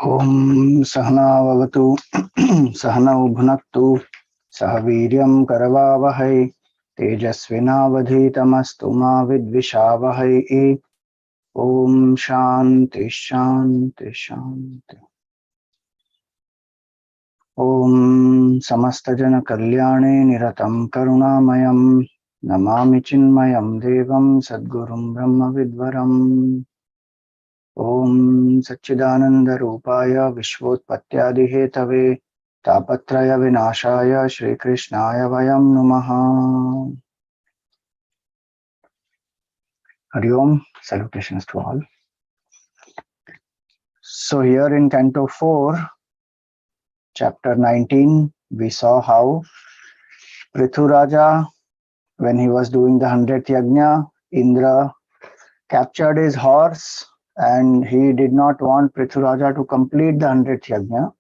Om Sahanavavatu Sahanau Bhunaktu Sahaviryam Karavavahai Tejasvinavadhitamastu ma Vidvishavahai. Om Shanti Shanti Shanti. Om Samastajana Kalyane Niratam Karunamayam Namami Chinmayam Devam Sadgurum Brahma Vidvaram. Om Satchidananda Rupaya Vishvotpatyadihetave Tapatraya Vinashaya Shri Krishnaya Vayam Namaha. Hari Om, salutations to all. So here in Canto 4, chapter 19, we saw how Prthu Raja, when he was doing the 100th yagna, Indra captured his horse and he did not want Prthu Raja to complete the 100th yagna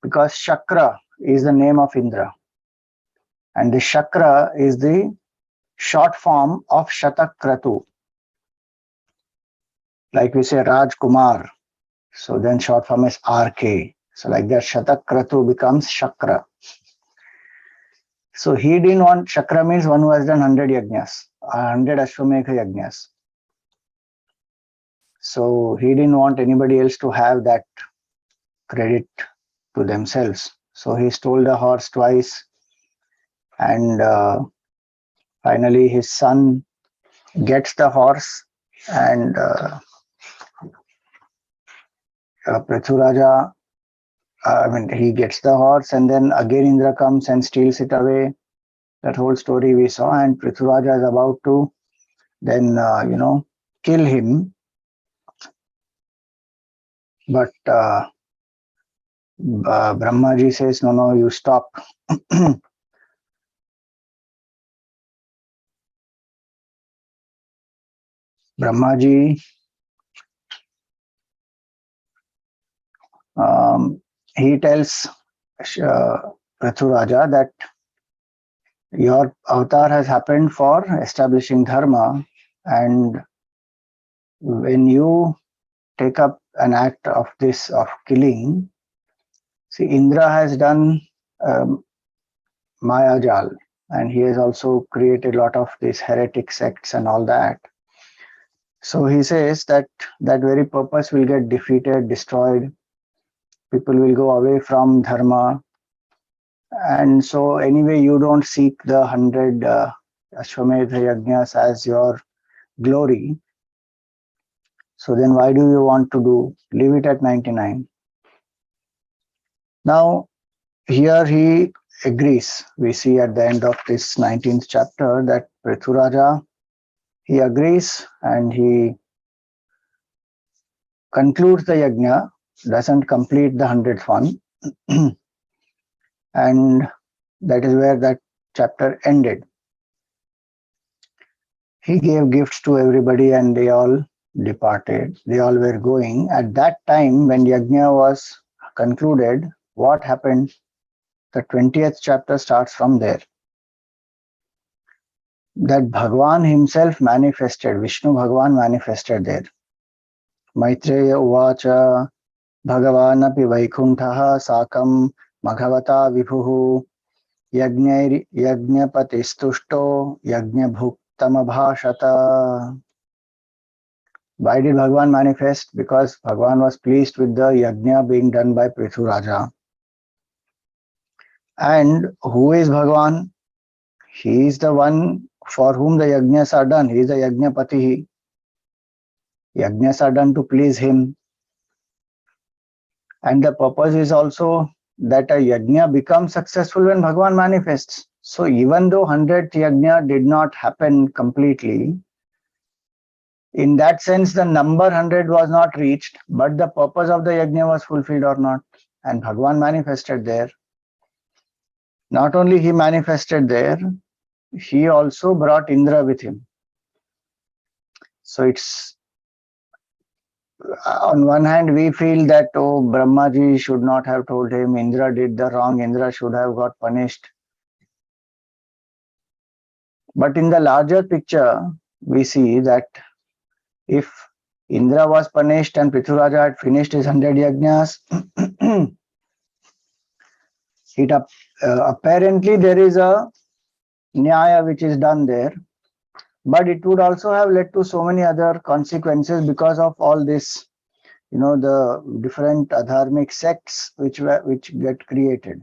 because Shakra is the name of Indra. And the Shakra is the short form of Shatak Kratu. Like we say Rajkumar. So then short form is RK. So like that Shatak Kratu becomes Shakra. So he didn't want, Shakra means one who has done 100 yagnas, 100 Ashwamedha yagnas. So he didn't want anybody else to have that credit to themselves. So he stole the horse twice, and finally his son gets the horse, and Prthu Raja, he gets the horse, and then again Indra comes and steals it away. That whole story we saw, and Prthu Raja is about to then, kill him. But Brahmaji says, no, you stop. Brahmaji, he tells Prthu Raja that your avatar has happened for establishing dharma, and when you take up an act of this, of killing, see, Indra has done Mayajal, and he has also created a lot of these heretic sects and all that. So he says that that very purpose will get defeated, destroyed. People will go away from dharma. And so anyway, you don't seek the 100 Ashwamedha yagnas as your glory. So then why do you want to leave it at 99? Now, here he agrees. We see at the end of this 19th chapter that Prthu Raja, he agrees and he concludes the yagna, doesn't complete the 100th one. And that is where that chapter ended. He gave gifts to everybody and they all departed. They all were going. At that time, when yagna was concluded, what happened? The 20th chapter starts from there. That Bhagwan himself manifested, Vishnu Bhagwan manifested there. Maitreya uvacha Bhagavanapi Vaikunthaha Sakam Maghavata Vibhuhu Yajnapatistushto Yajnabhuktamabhashata. Why did Bhagwan manifest? Because Bhagwan was pleased with the yajna being done by Prthu Raja. And who is Bhagwan? He is the one for whom the yajnas are done. He is the Yajnapati. Yajnas are done to please him. And the purpose is also that a yajna becomes successful when Bhagwan manifests. So even though 100th yajna did not happen completely, in that sense the number 100 was not reached, but the purpose of the yajna was fulfilled or not. And Bhagwan manifested there. Not only he manifested there, he also brought Indra with him. So it's, on one hand, we feel that, oh, Brahmaji should not have told him, Indra did the wrong, Indra should have got punished. But in the larger picture, we see that if Indra was punished and Prthu Raja had finished his 100 yagnas. Apparently there is a nyaya which is done there, but it would also have led to so many other consequences because of all this, the different adharmic sects which get created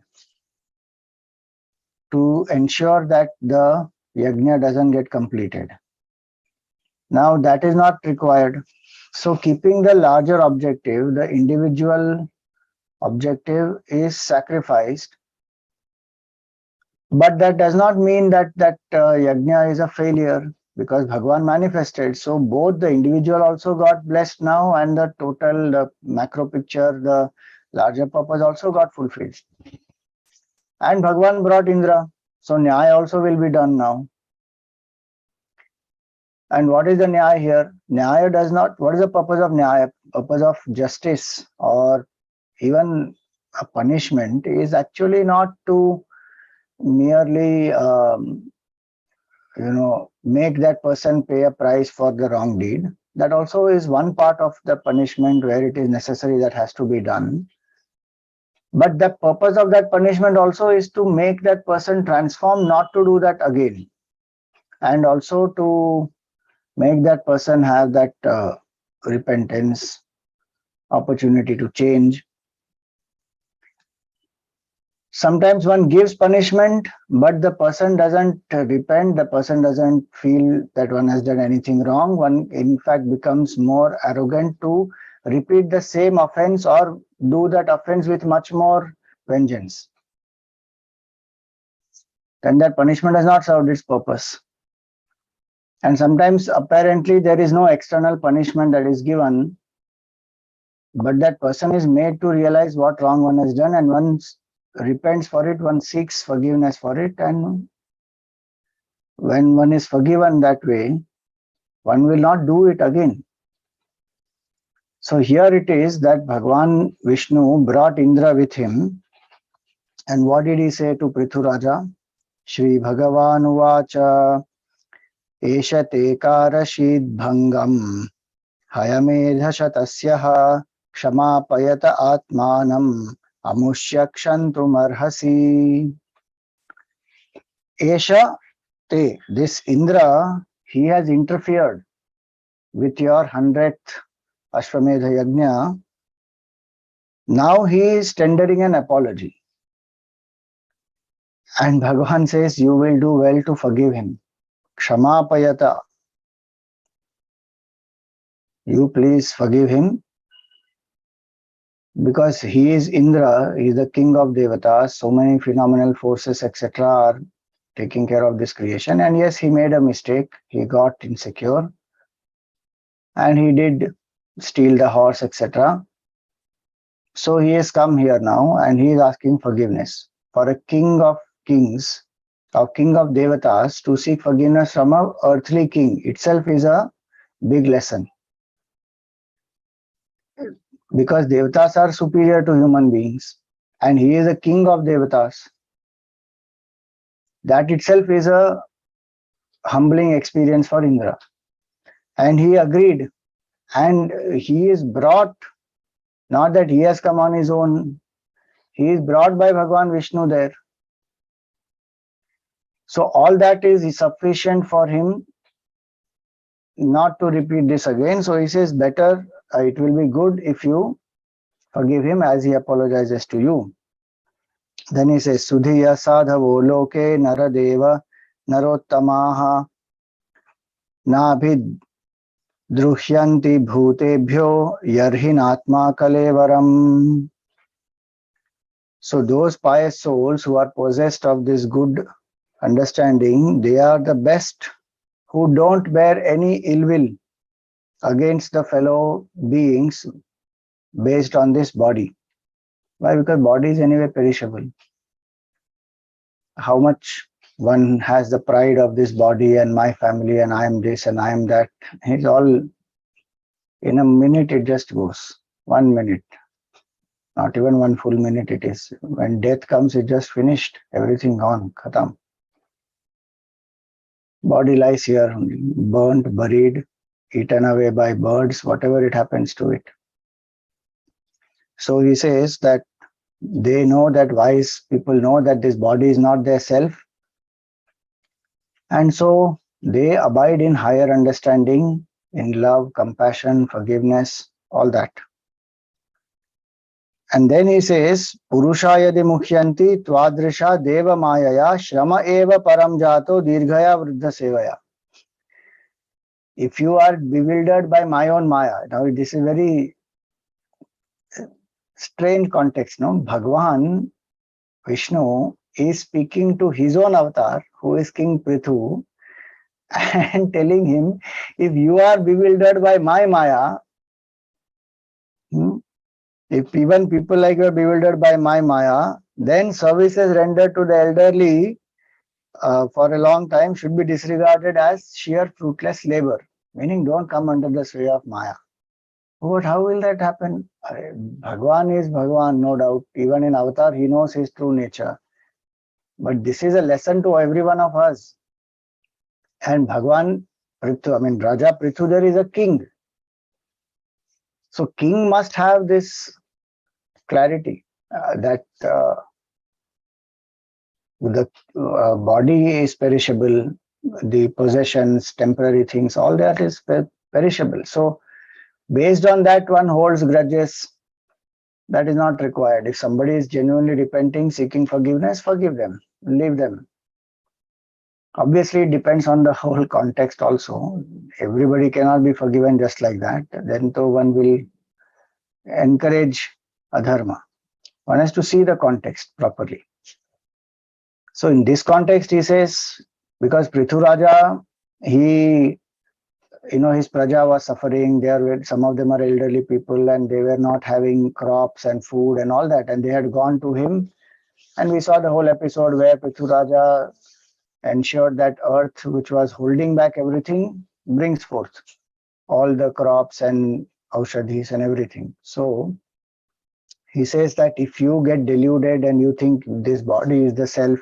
to ensure that the yagna doesn't get completed. Now that is not required. So keeping the larger objective, the individual objective is sacrificed. But that does not mean that yagna is a failure, because Bhagwan manifested. So both the individual also got blessed now, and the total, the macro picture, the larger purpose also got fulfilled. And Bhagwan brought Indra. So Nyaya also will be done now. And what is the Nyaya here? Nyaya does not, what is the purpose of Nyaya? Purpose of justice or even a punishment is actually not to merely make that person pay a price for the wrong deed. That also is one part of the punishment where it is necessary, that has to be done. But the purpose of that punishment also is to make that person transform, not to do that again, and also to make that person have that repentance, opportunity to change. Sometimes one gives punishment, but the person doesn't repent, the person doesn't feel that one has done anything wrong. One, in fact, becomes more arrogant to repeat the same offense or do that offense with much more vengeance. Then that punishment has not served its purpose. And sometimes, apparently, there is no external punishment that is given, but that person is made to realize what wrong one has done, and once repents for it, one seeks forgiveness for it, and when one is forgiven that way, one will not do it again. So here it is that Bhagwan Vishnu brought Indra with him, and what did he say to Prthu Raja? Shri Bhagavan Uvacha Esha te karashid bhangam hayamedha shatasyaha kshama-payata atmanam amushyakshantum arhasi. Esha te, this Indra, he has interfered with your 100th Ashwamedha Yagna. Now he is tendering an apology. And Bhagavan says, you will do well to forgive him. Kshama-payata. You please forgive him, because he is Indra, he is the king of Devatas. So many phenomenal forces, etc., are taking care of this creation. And yes, he made a mistake. He got insecure and he did steal the horse, etc. So he has come here now and he is asking forgiveness. For a king of kings, or king of Devatas, to seek forgiveness from an earthly king itself is a big lesson. Because Devatas are superior to human beings and he is a king of Devatas. That itself is a humbling experience for Indra. And he agreed, and he is brought, not that he has come on his own, he is brought by Bhagwan Vishnu there. So all that is sufficient for him not to repeat this again. So he says, better, it will be good if you forgive him as he apologizes to you. Then he says, Sudhiya sadhavo loke naradeva narottamaha nabhid druhyanti bhutebhyo yarhinatma kalevaram. So those pious souls who are possessed of this good understanding, they are the best, who don't bear any ill will against the fellow beings based on this body. Why? Because body is anyway perishable. How much one has the pride of this body and my family and I am this and I am that. It's all, in a minute it just goes. 1 minute. Not even 1 full minute it is. When death comes, it just finished. Everything gone. Khatam. Body lies here, burnt, buried eaten away by birds, whatever it happens to it. So he says that they know, that wise people know that this body is not their self, and so they abide in higher understanding, in love, compassion, forgiveness, all that. And then he says, Purusha yadi mukhyanti twadrisha deva mayaya shrama eva param jato dirghaya vruddha sevaya. If you are bewildered by my own maya, now this is very strange context, no? Bhagwan, Vishnu, is speaking to his own avatar, who is King Prthu, and telling him, if you are bewildered by my maya, if even people like you are bewildered by my maya, then services rendered to the elderly for a long time should be disregarded as sheer fruitless labor, meaning don't come under the sway of maya. But how will that happen? Bhagwan is Bhagwan, no doubt. Even in avatar, he knows his true nature. But this is a lesson to every one of us. And Bhagwan Prthu, Raja Prthu, there is a king. So king must have this clarity that the body is perishable, the possessions, temporary things, all that is perishable. So based on that, one holds grudges. That is not required. If somebody is genuinely repenting, seeking forgiveness, forgive them, leave them. Obviously, it depends on the whole context also. Everybody cannot be forgiven just like that. Then though one will encourage adharma. One has to see the context properly. So in this context, he says, because Prthu Raja, he, his praja was suffering. Some of them are elderly people, and they were not having crops and food and all that, and they had gone to him. And we saw the whole episode where Prthu Raja ensured that earth, which was holding back everything, brings forth all the crops and aushadhis and everything. So he says that if you get deluded and you think this body is the self,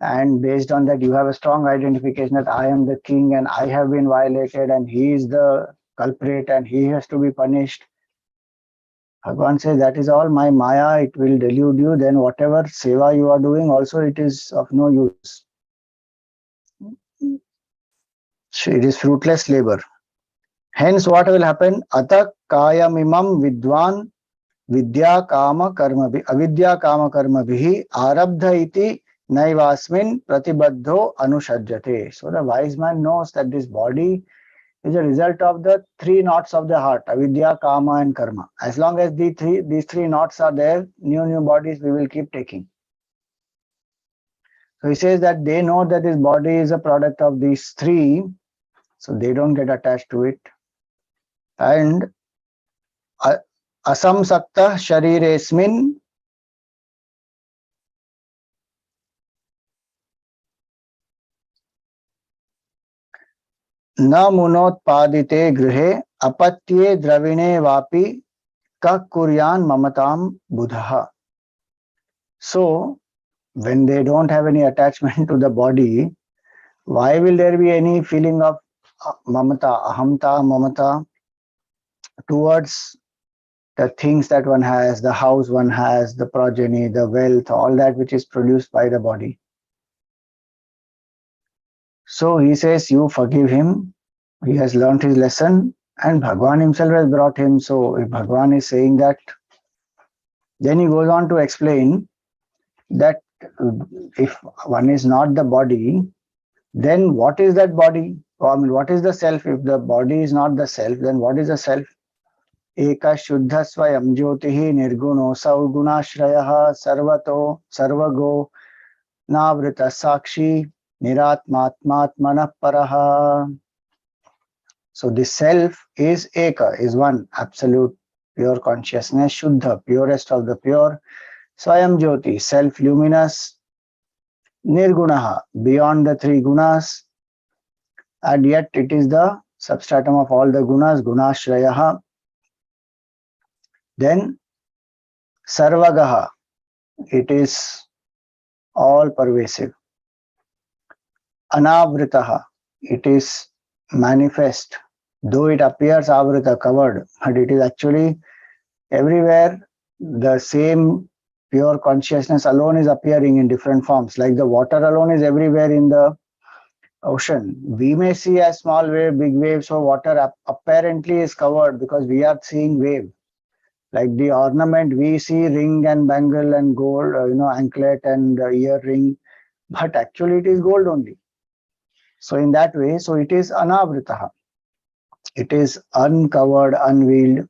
and based on that you have a strong identification that I am the king and I have been violated and he is the culprit and he has to be punished, Bhagwan says that is all my maya, it will delude you. Then whatever seva you are doing also, it is of no use. So it is fruitless labor. Hence what will happen? Atak kayamimam vidwan vidya kama karma avidya kama karma bhihi arabdha iti naivasmin pratibaddho anushajyate. So the wise man knows that this body is a result of the three knots of the heart, avidya, kama and karma. As long as these three knots are there, new bodies we will keep taking. So he says that they know that this body is a product of these three, so they don't get attached to it. And asamsakta shariresmin na munotpadite grihe apatye dravine vapi kakuryan mamatam buddha. So when they don't have any attachment to the body, why will there be any feeling of mamata, ahamta, mamata towards the things that one has, the house one has, the progeny, the wealth, all that which is produced by the body? So he says, you forgive him. He has learnt his lesson and Bhagwan himself has brought him. So if Bhagwan is saying that, then he goes on to explain that if one is not the body, then what is that body? What is the self? If the body is not the self, then what is the self? Eka shuddha swayam jyotihi nirguno saugunashrayaha sarvato sarvago navrita sakshi niratmatmatmanah paraha. So the self is eka, is one, absolute pure consciousness, shuddha, purest of the pure, swayam jyoti, self luminous, nirgunaha, beyond the three gunas, and yet it is the substratum of all the gunas, gunashrayaha. Then sarvagaha, it is all pervasive. Anavritaha, it is manifest, Though it appears avrita, covered, but it is actually everywhere. The same pure consciousness alone is appearing in different forms. Like the water alone is everywhere in the ocean. We may see a small wave, big wave, so water apparently is covered because we are seeing wave. Like the ornament, we see ring and bangle and gold, anklet and earring, but actually it is gold only. So in that way, so it is anavritaha. It is uncovered, unveiled.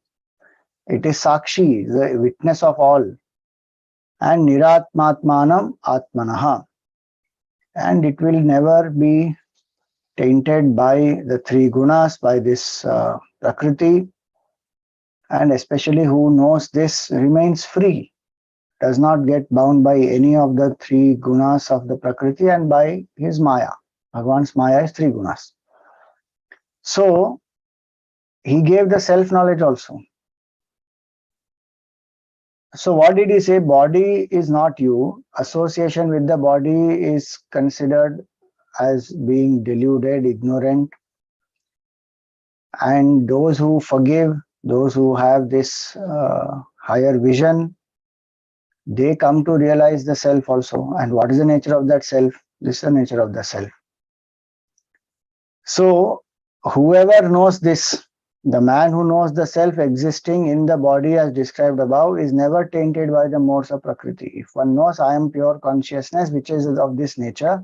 It is sakshi, the witness of all. And niratmatmanam atmanaha. And it will never be tainted by the three gunas, by this prakriti. And especially who knows this remains free, does not get bound by any of the three gunas of the prakriti and by his maya. Bhagwan's maya is three gunas. So he gave the self-knowledge also. So what did he say? Body is not you. Association with the body is considered as being deluded, ignorant. And those who forgive, those who have this higher vision, they come to realize the self also. And what is the nature of that self? This is the nature of the self. So whoever knows this, the man who knows the self existing in the body as described above, is never tainted by the modes of prakriti. If one knows I am pure consciousness, which is of this nature,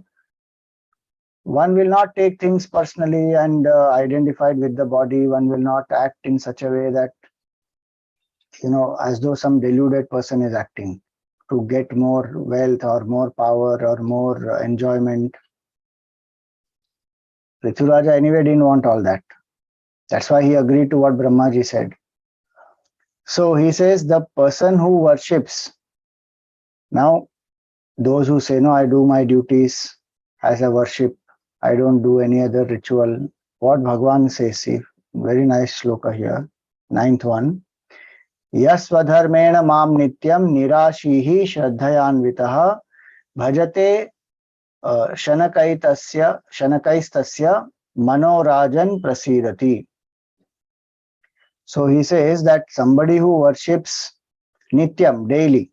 one will not take things personally and identified with the body. One will not act in such a way that, as though some deluded person is acting to get more wealth or more power or more enjoyment. Prthu Raja anyway didn't want all that. That's why he agreed to what Brahmaji said. So he says the person who worships, now those who say, no, I do my duties as a worship, I don't do any other ritual. What Bhagwan says, see, very nice shloka here, 9th one. Yasvadharmena mam nityam nirashihi shraddhayanvitaha bhajate shanakaistasya manorajan prasidati. So he says that somebody who worships nityam, daily,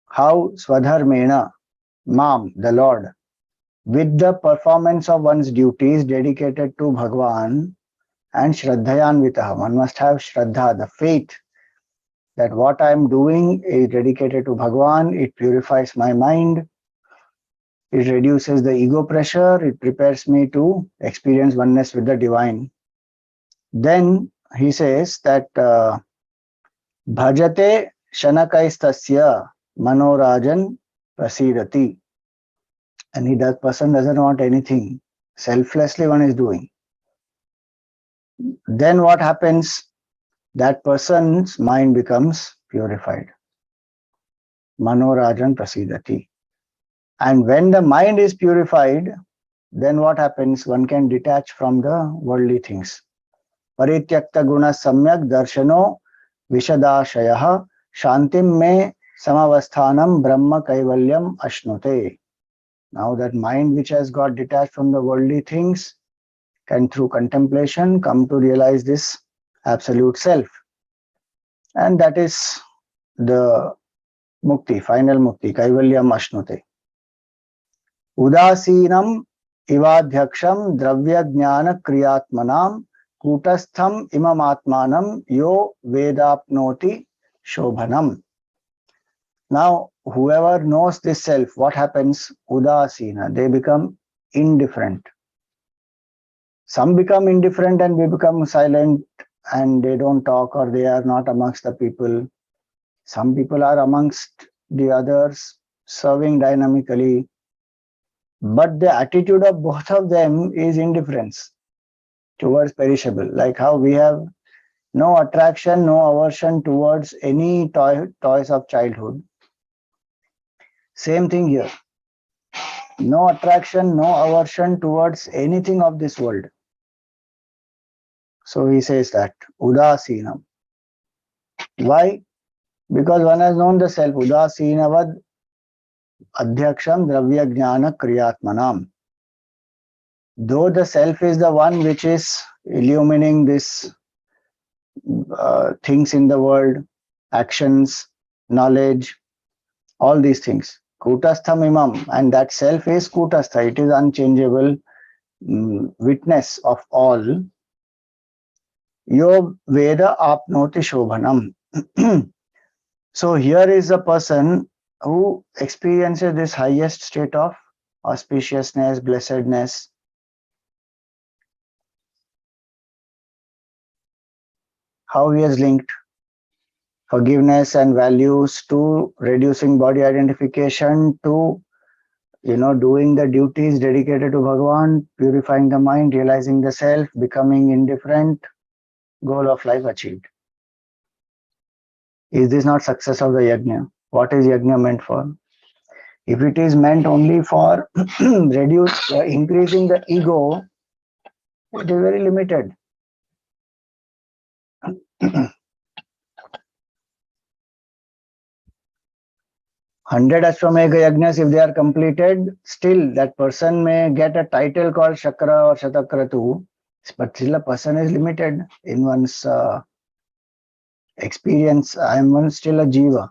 how swadharmena, mam, the Lord, with the performance of one's duties dedicated to Bhagwan, and shraddhayanvitaha, one must have shraddha, the faith that what I am doing is dedicated to Bhagwan, it purifies my mind, it reduces the ego pressure, it prepares me to experience oneness with the divine. Then he says that bhajate shanakaistasya manorajan prasidati. And that person doesn't want anything. Selflessly one is doing. Then what happens? That person's mind becomes purified. Manorajan prasidati. And when the mind is purified, then what happens? One can detach from the worldly things. Parityakta guna samyak darshano vishadashayaha shantim me samavasthanam brahma kaivalyam ashnute. Now that mind which has got detached from the worldly things can through contemplation come to realize this absolute self. And that is the mukti, final mukti, kaivalyam ashnute. Udasinam ivadhyaksham dravya jnana kriyatmanam kutastham imamatmanam yo vedapnoti shobhanam. Now, whoever knows this self, what happens? Udasina, they become indifferent. Some become indifferent and they become silent and they don't talk or they are not amongst the people. Some people are amongst the others, serving dynamically. But the attitude of both of them is indifference towards perishable. Like how we have no attraction, no aversion towards any toys of childhood. Same thing here. No attraction, no aversion towards anything of this world. So he says that, udasinam. Why? Because one has known the self, udasinavad adhyaksham dravya jnana kriyatmanam. Though the self is the one which is illumining this things in the world, actions, knowledge, all these things. Kutastham imam, and that self is kutastha, it is unchangeable, witness of all. Yo Veda apnoti shobhanam. So here is a person who experiences this highest state of auspiciousness, blessedness. How he has linked forgiveness and values to reducing body identification to doing the duties dedicated to Bhagavan, purifying the mind, realizing the self, becoming indifferent, goal of life achieved. Is this not success of the yagna? What is yagna meant for? If it is meant only for increasing the ego, it is very limited. 100 Ashwamedha yagnas, if they are completed, still that person may get a title called Shakra or Shatakratu, but still a person is limited in one's experience. I am still a jiva.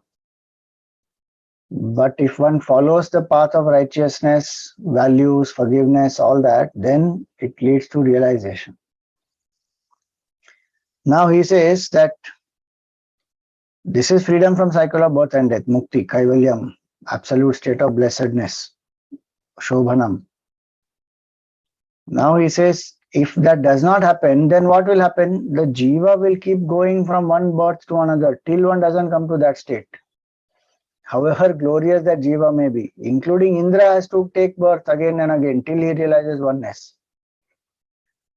But if one follows the path of righteousness, values, forgiveness, all that, then it leads to realization. Now he says that this is freedom from cycle of birth and death, mukti, kaivalyam, absolute state of blessedness, shobhanam. Now he says, if that does not happen, then what will happen? The jiva will keep going from one birth to another till one doesn't come to that state. However glorious that jiva may be, including Indra has to take birth again and again till he realizes oneness.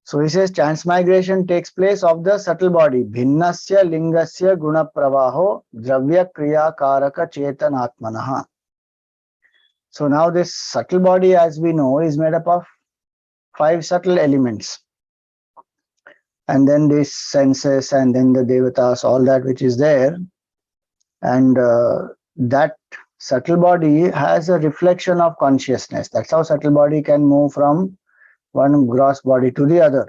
So he says transmigration takes place of the subtle body. Bhinnasya lingasya guna pravaho dravya kriya karaka chetanatmanaha. So now this subtle body, as we know, is made up of 5 subtle elements. And then these senses and then the devatas, all that which is there. And that subtle body has a reflection of consciousness. That's how subtle body can move from one gross body to the other.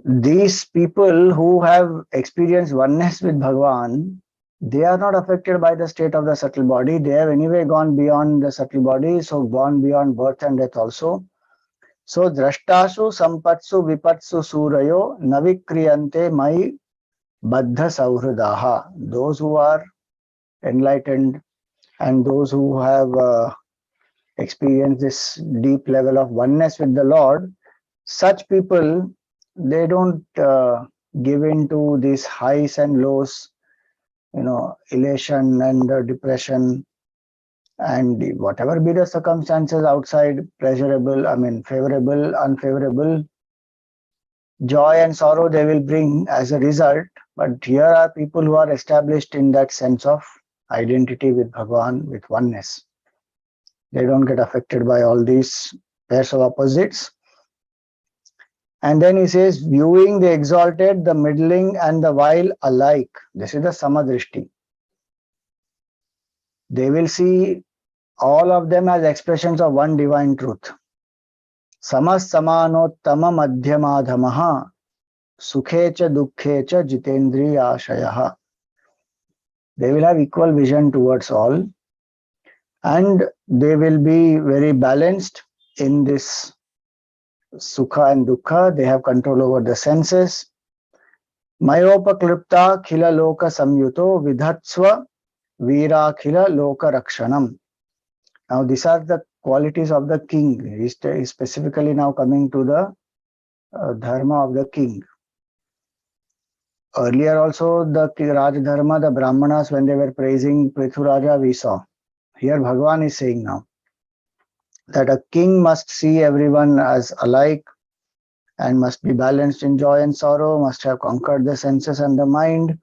These people who have experienced oneness with Bhagavan, they are not affected by the state of the subtle body. They have anyway gone beyond the subtle body, so gone beyond birth and death also. So drashtasu sampatsu vipatsu surayo navikriyante mai baddha sauhradaha. Those who are enlightened and those who have experienced this deep level of oneness with the Lord, such people, they don't give in to these highs and lows, elation and depression, and whatever be the circumstances outside, pleasurable, favorable, unfavorable, joy and sorrow they will bring as a result. But here are people who are established in that sense of identity with Bhagavan, with oneness. They don't get affected by all these pairs of opposites. And then he says, viewing the exalted, the middling, and the vile alike. This is the samadrishti. They will see all of them as expressions of one divine truth. Samas samanottama madhyamadhamaha sukhecha dukkhecha jitendriyashayaha. They will have equal vision towards all, and they will be very balanced in this sukha and dukkha. They have control over the senses. Mayopaklipta khila loka samyuto vidhatsva vira khila loka rakshanam. Now these are the qualities of the king. He is specifically now coming to the dharma of the king. Earlier also the Raj Dharma, the Brahmanas, when they were praising Prthu Raja, we saw. Here Bhagavan is saying now that a king must see everyone as alike and must be balanced in joy and sorrow, must have conquered the senses and the mind,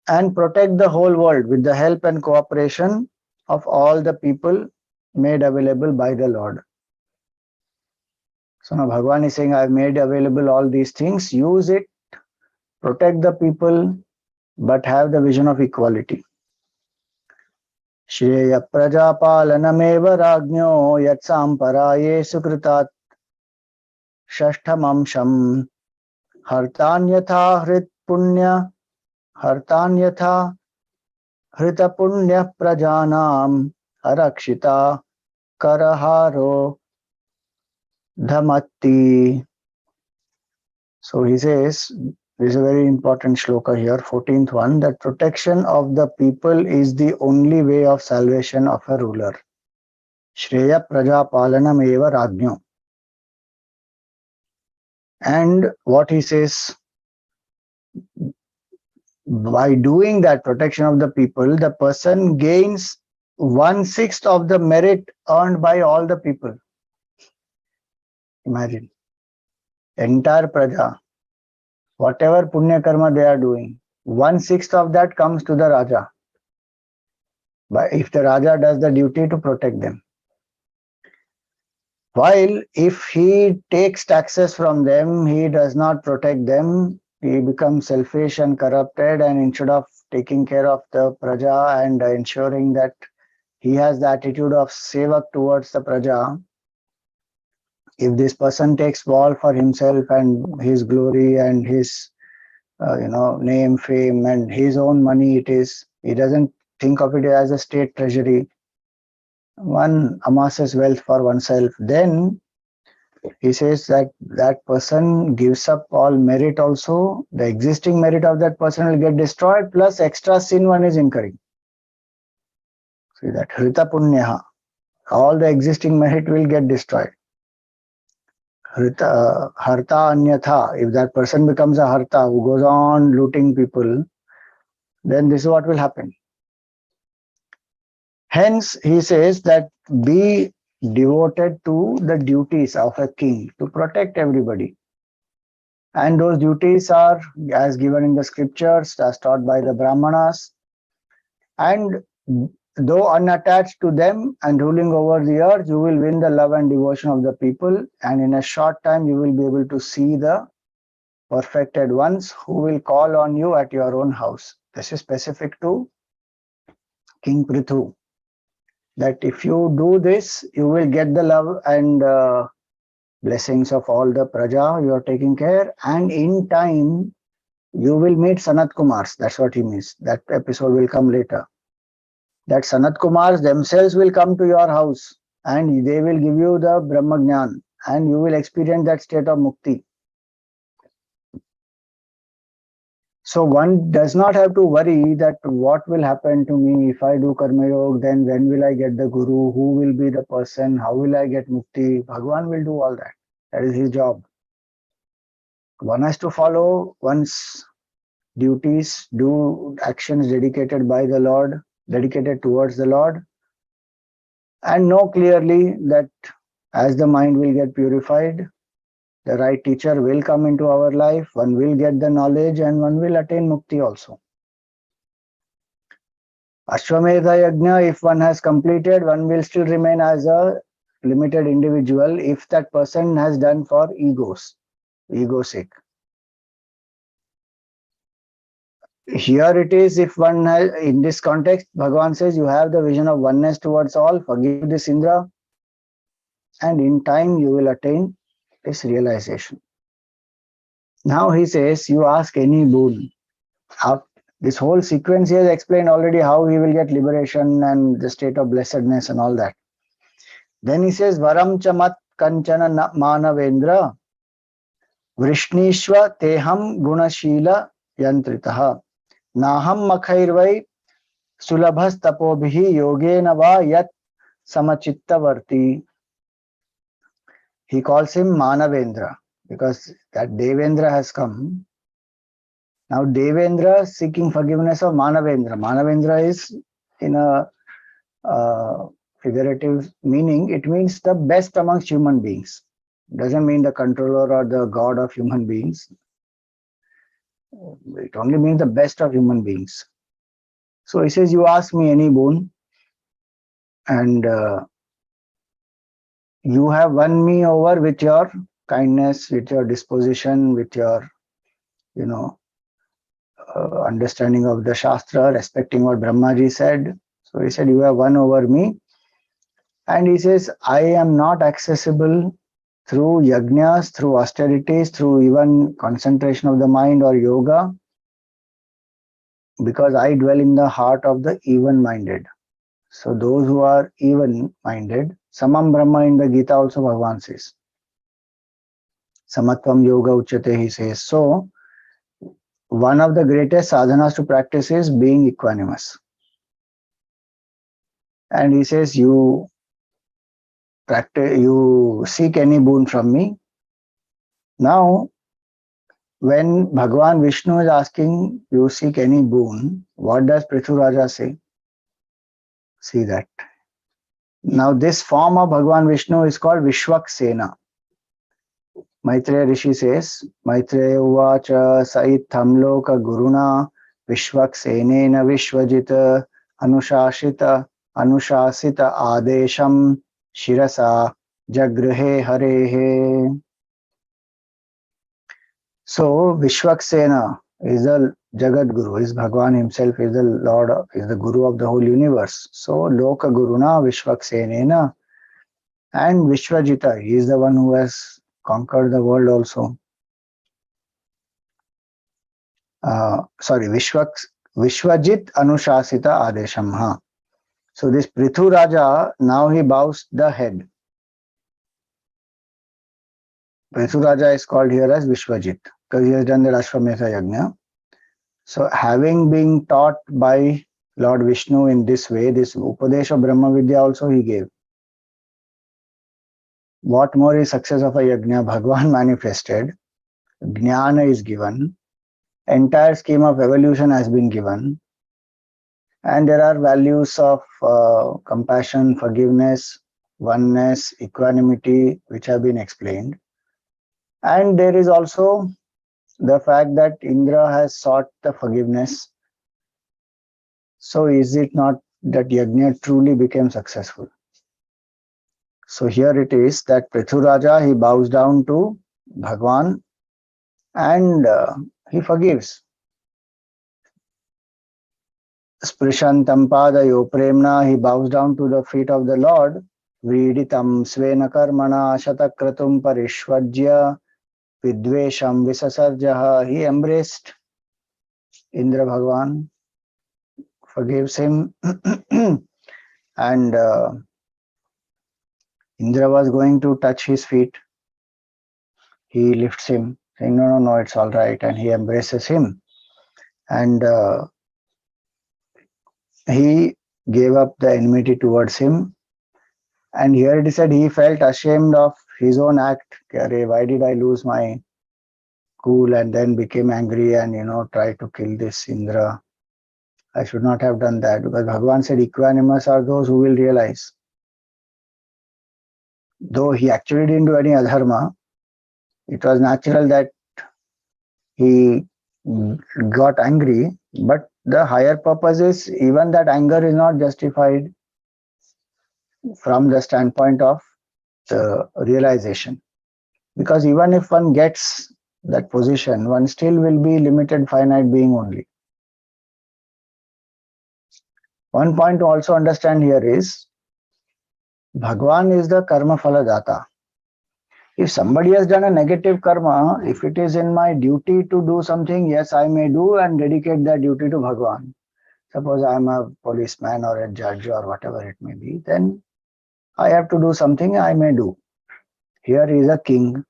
and protect the whole world with the help and cooperation of all the people made available by the Lord. So now Bhagavan is saying, I have made available all these things, use it, protect the people, but have the vision of equality. Shreya prajapalanameva ragnyo yatsam paraye sukritat shashtamamsham hartanyatha hrit punya hartanyatha hrita punya prajanam arakshita karaharo dhamatti. So he says, this is a very important shloka here, 14th one, that protection of the people is the only way of salvation of a ruler. Shreya praja palanam eva rajño. And what he says, by doing that protection of the people, the person gains 1/6 of the merit earned by all the people. Imagine, entire praja, whatever punya karma they are doing, 1/6 of that comes to the Raja. But if the Raja does the duty to protect them. While if he takes taxes from them, he does not protect them, he becomes selfish and corrupted, and instead of taking care of the praja and ensuring that he has the attitude of sevak towards the praja, if this person takes all for himself and his glory and his name, fame, and his own money it is, he doesn't think of it as a state treasury, one amasses wealth for oneself, then he says that that person gives up all merit also. The existing merit of that person will get destroyed, plus extra sin one is incurring. See that, hrita punyaha, all the existing merit will get destroyed. Harta anyatha, if that person becomes a harta who goes on looting people, then this is what will happen. Hence, he says that be devoted to the duties of a king to protect everybody. And those duties are as given in the scriptures, as taught by the Brahmanas. And though unattached to them and ruling over the earth, you will win the love and devotion of the people. And in a short time, you will be able to see the perfected ones who will call on you at your own house. This is specific to King Prthu. That if you do this, you will get the love and blessings of all the praja you are taking care, and in time you will meet Sanat Kumars. That's what he means. That episode will come later. That Sanat Kumars themselves will come to your house and they will give you the Brahma Jnan and you will experience that state of mukti. So one does not have to worry that what will happen to me if I do Karma Yoga, then when will I get the Guru, who will be the person, how will I get mukti. Bhagavan will do all that. That is his job. One has to follow one's duties, do actions dedicated by the Lord, dedicated towards the Lord, and know clearly that as the mind will get purified, the right teacher will come into our life, one will get the knowledge and one will attain mukti also. Ashwamedha yagna, if one has completed, one will still remain as a limited individual if that person has done for ego's sake. Here it is, if one has, in this context, Bhagavan says you have the vision of oneness towards all, forgive this Indra, and in time you will attain this realization. Now he says, you ask any boon. This whole sequence he has explained already how he will get liberation and the state of blessedness and all that. Then he says, Varam chamat kanchana manavendra Vrishnishva teham gunashila yantritaha Naham makhairvai sulabhas tapobhihi yogena va yat samachittavarti. He calls him Manavendra because that Devendra has come. Now Devendra seeking forgiveness of Manavendra. Manavendra is in a figurative meaning. It means the best amongst human beings. It doesn't mean the controller or the god of human beings. It only means the best of human beings. So he says, you ask me any boon and you have won me over with your kindness, with your disposition, with your, understanding of the Shastra, respecting what Brahmaji said. So he said, you have won over me. And he says, I am not accessible through yagnas, through austerities, through even concentration of the mind or yoga, because I dwell in the heart of the even-minded. So those who are even-minded, Samam Brahma in the Gita also Bhagavan says. Samatvam Yoga Uchyate, he says. So one of the greatest sadhanas to practice is being equanimous. And he says, you practice, you seek any boon from me. Now, when Bhagavan Vishnu is asking you seek any boon, what does Prthu Raja say? See that. Now, this form of Bhagavan Vishnu is called Vishwaksena. Maitreya Rishi says, Maitreya Uvacha Saitham Loka Guruna Vishwaksenena Vishwajita Anushasita Adesham Shirasa Jagrihe Harehe. So Vishwaksena is the Jagat Guru, is Bhagavan himself, is the Lord, is the Guru of the whole universe. So Loka Guruna Vishwaksenena, and Vishwajita, he is the one who has conquered the world also. Vishwajit Anushasita Adesham. So this Prthu Raja, now he bows the head. Prthu Raja is called here as Vishwajit because he has done the Ashwamedha Yagna. So having been taught by Lord Vishnu in this way, this Upadesha Brahma Vidya also he gave. What more is success of a yagna? Bhagavan manifested, Jnana is given, entire scheme of evolution has been given, and there are values of compassion, forgiveness, oneness, equanimity, which have been explained. And there is also the fact that Indra has sought the forgiveness. So is it not that yagna truly became successful? So here it is that Prthu Raja, he bows down to Bhagavan and he forgives. Sprishantam padayo premna, he bows down to the feet of the Lord. Vriditam svena karmana shatakratum parishvajya vidvesham visasarjaha, he embraced Indra Bhagavan, forgives him. And Indra was going to touch his feet. He lifts him, saying, no, it's all right. And he embraces him. And he gave up the enmity towards him. And here it is said he felt ashamed of his own act. Why did I lose my cool and then became angry and, tried to kill this Indra? I should not have done that, because Bhagavan said equanimous are those who will realize. Though he actually didn't do any adharma, it was natural that he got angry, but the higher purpose is even that anger is not justified from the standpoint of the realization. Because even if one gets that position, one still will be limited, finite being only. One point to also understand here is, Bhagavan is the karma phala data. If somebody has done a negative karma, if it is in my duty to do something, yes, I may do and dedicate that duty to Bhagavan. Suppose I am a policeman or a judge or whatever it may be, then I have to do something, I may do. Here is a king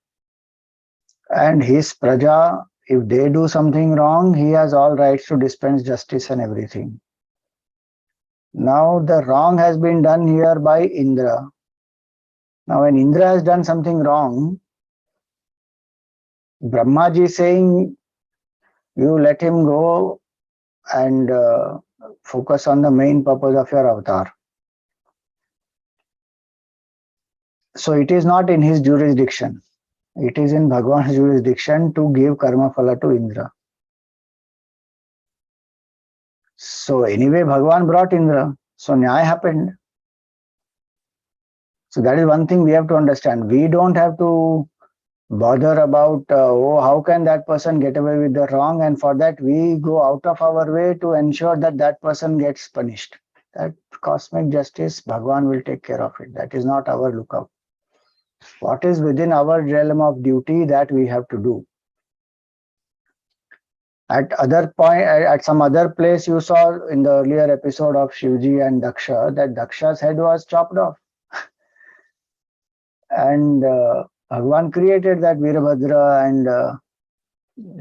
and his praja, if they do something wrong, he has all rights to dispense justice and everything. Now the wrong has been done here by Indra. Now when Indra has done something wrong, Brahmaji is saying, you let him go and focus on the main purpose of your avatar. So it is not in his jurisdiction. It is in Bhagavan's jurisdiction to give karma phala to Indra. So anyway, Bhagavan brought Indra. So Nyaya happened. So that is one thing we have to understand. We don't have to bother about, how can that person get away with the wrong? And for that, we go out of our way to ensure that that person gets punished. That cosmic justice, Bhagavan will take care of it. That is not our lookout. What is within our realm of duty that we have to do? At some other place, you saw in the earlier episode of Shivji and Daksha that Daksha's head was chopped off. And Bhagwan created that Virabhadra and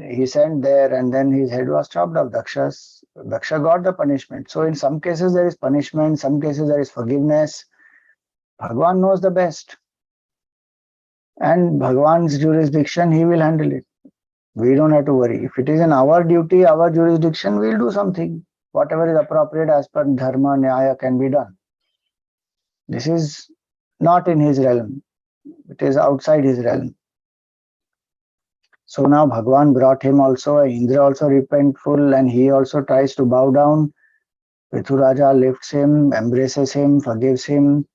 he sent there, and then his head was chopped off. Daksha got the punishment. So in some cases there is punishment, some cases there is forgiveness. Bhagwan knows the best. And Bhagwan's jurisdiction, he will handle it. We don't have to worry. If it is in our duty, our jurisdiction, we'll do something. Whatever is appropriate as per dharma, nyaya can be done. This is not in his realm. It is outside his realm. So now Bhagwan brought him also, Indra also repentful, and he also tries to bow down. Prthu Raja lifts him, embraces him, forgives him,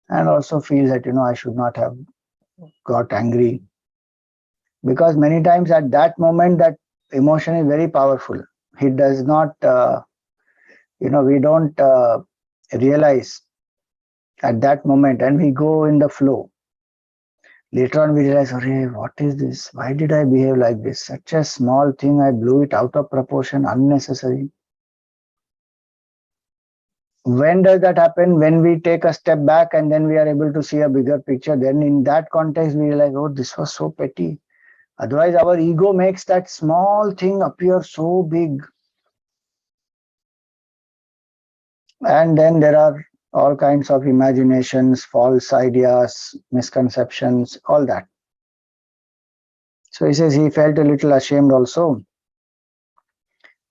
and also feels that, I should not have got angry. Because many times at that moment, that emotion is very powerful. He does not, we don't realize at that moment, and we go in the flow. Later on we realize, what is this? Why did I behave like this? Such a small thing, I blew it out of proportion, unnecessary. When does that happen? When we take a step back and then we are able to see a bigger picture. Then in that context, we realize, this was so petty. Otherwise, our ego makes that small thing appear so big. And then there are all kinds of imaginations, false ideas, misconceptions, all that. So he says he felt a little ashamed also.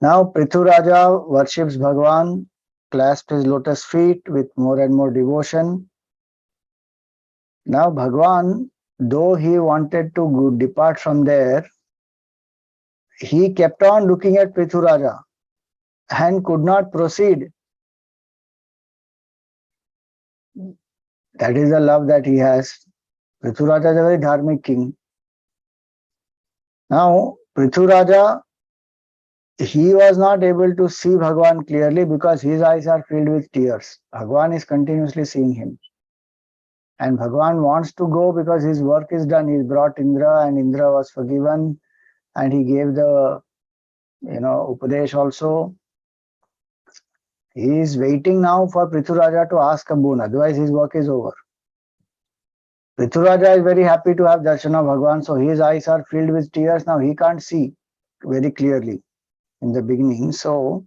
Now Prthu Raja worships Bhagwan, clasped his lotus feet with more and more devotion. Now Bhagwan, though he wanted to depart from there, he kept on looking at Prthu Raja and could not proceed. That is the love that he has. Prthu Raja is a very dharmic king. Now, Prthu Raja, he was not able to see Bhagwan clearly because his eyes are filled with tears. Bhagwan is continuously seeing him. And Bhagwan wants to go because his work is done. He brought Indra and Indra was forgiven. And he gave the, Upadesh also. He is waiting now for Prthu Raja to ask a boon. Otherwise, his work is over. Prthu Raja is very happy to have darshan of Bhagwan, so his eyes are filled with tears. Now he can't see very clearly in the beginning. So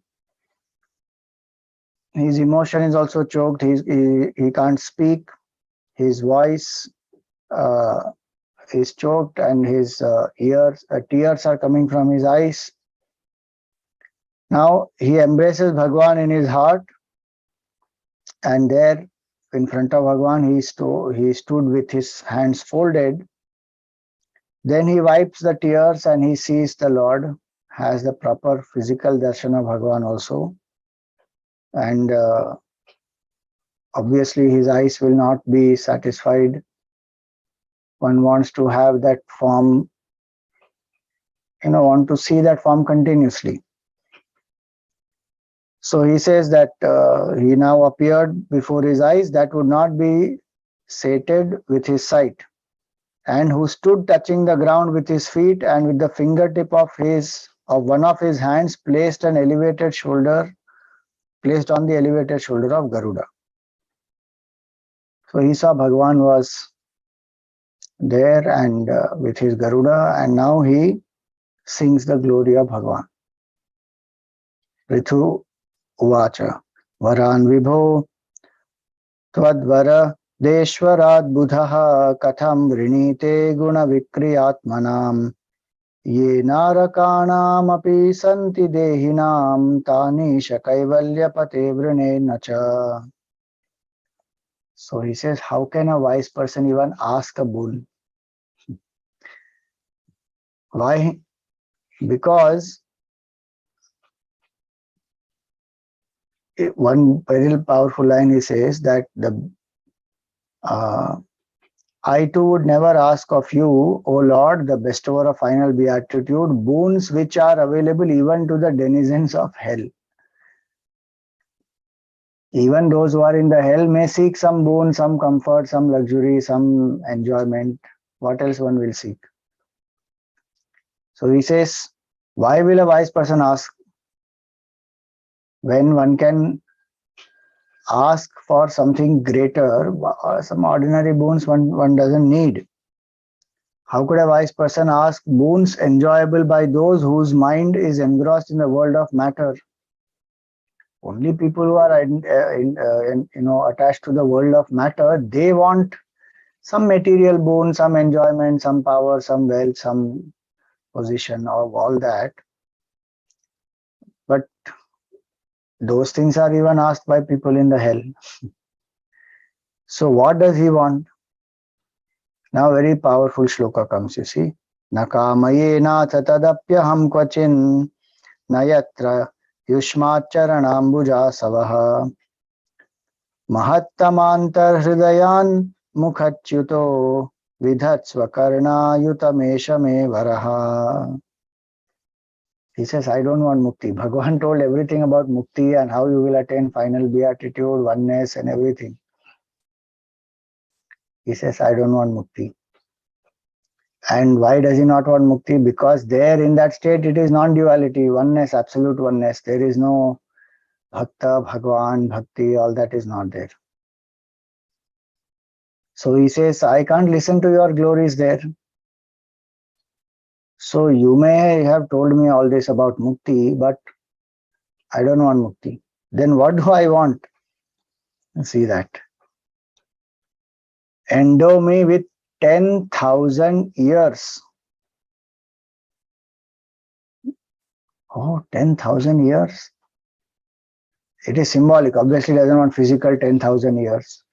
his emotion is also choked. He can't speak. His voice is choked, and his tears are coming from his eyes. Now he embraces Bhagwan in his heart, and there in front of Bhagwan, he stood with his hands folded. Then he wipes the tears and he sees the Lord, has the proper physical darshan of Bhagwan also. And obviously his eyes will not be satisfied. One wants to have that form, want to see that form continuously. So he says that he now appeared before his eyes that would not be sated with his sight, and who stood touching the ground with his feet, and with the fingertip of one of his hands placed on the elevated shoulder of Garuda. So he saw Bhagwan was there and with his Garuda, and now he sings the glory of Bhagwan. Prithu Uvacha Varan Vibho Twadvara Deshwarad Buddha Katham Vrinite Guna Vikriyatmanam Ye Narakanam Api Santi Dehinam Tani Shakaivalya Pate Vrine Nacha. So he says, how can a wise person even ask a boon? Why? Because one very powerful line he says that I too would never ask of you, O Lord, the bestower of final beatitude, boons which are available even to the denizens of hell. Even those who are in the hell may seek some boon, some comfort, some luxury, some enjoyment. What else one will seek? So he says, why will a wise person ask when one can ask for something greater, some ordinary boons one doesn't need? How could a wise person ask boons enjoyable by those whose mind is engrossed in the world of matter? Only people who are attached to the world of matter, they want some material boon, some enjoyment, some power, some wealth, some position, of all that. But those things are even asked by people in the hell. So what does he want? Now very powerful shloka comes, you see. Nakamayena tatadapyaham kvachin nayatra yushmacharanambuja savaha mahattamantar hridayan mukhachuto vidhatsva yutamesha me varaha. He says, I don't want mukti. Bhagavan told everything about mukti and how you will attain final beatitude, oneness and everything. He says, I don't want mukti. And why does he not want mukti? Because there in that state it is non-duality, oneness, absolute oneness. There is no bhakta, Bhagavan, bhakti, all that is not there. So he says, I can't listen to your glories there. So you may have told me all this about mukti, but I don't want mukti. Then what do I want? See that. Endow me with 10,000 years. Oh, 10,000 years. It is symbolic. Obviously, doesn't want physical 10,000 years.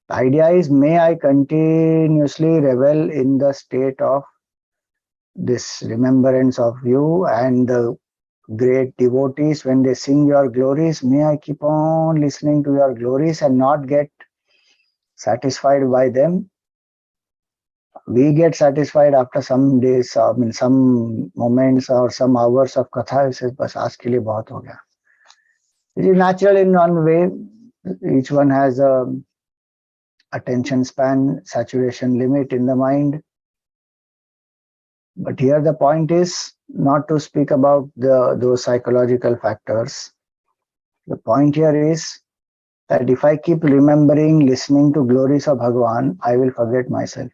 The idea is, may I continuously revel in the state of this remembrance of you and the great devotees when they sing your glories. May I keep on listening to your glories and not get satisfied by them. We get satisfied after some days, some moments or some hours of katha. It says, "Bas aaj ke liye bahut ho gaya." It is natural in one way. Each one has a attention span, saturation limit in the mind. But here the point is not to speak about those psychological factors. The point here is that if I keep remembering, listening to glories of Bhagavan, I will forget myself.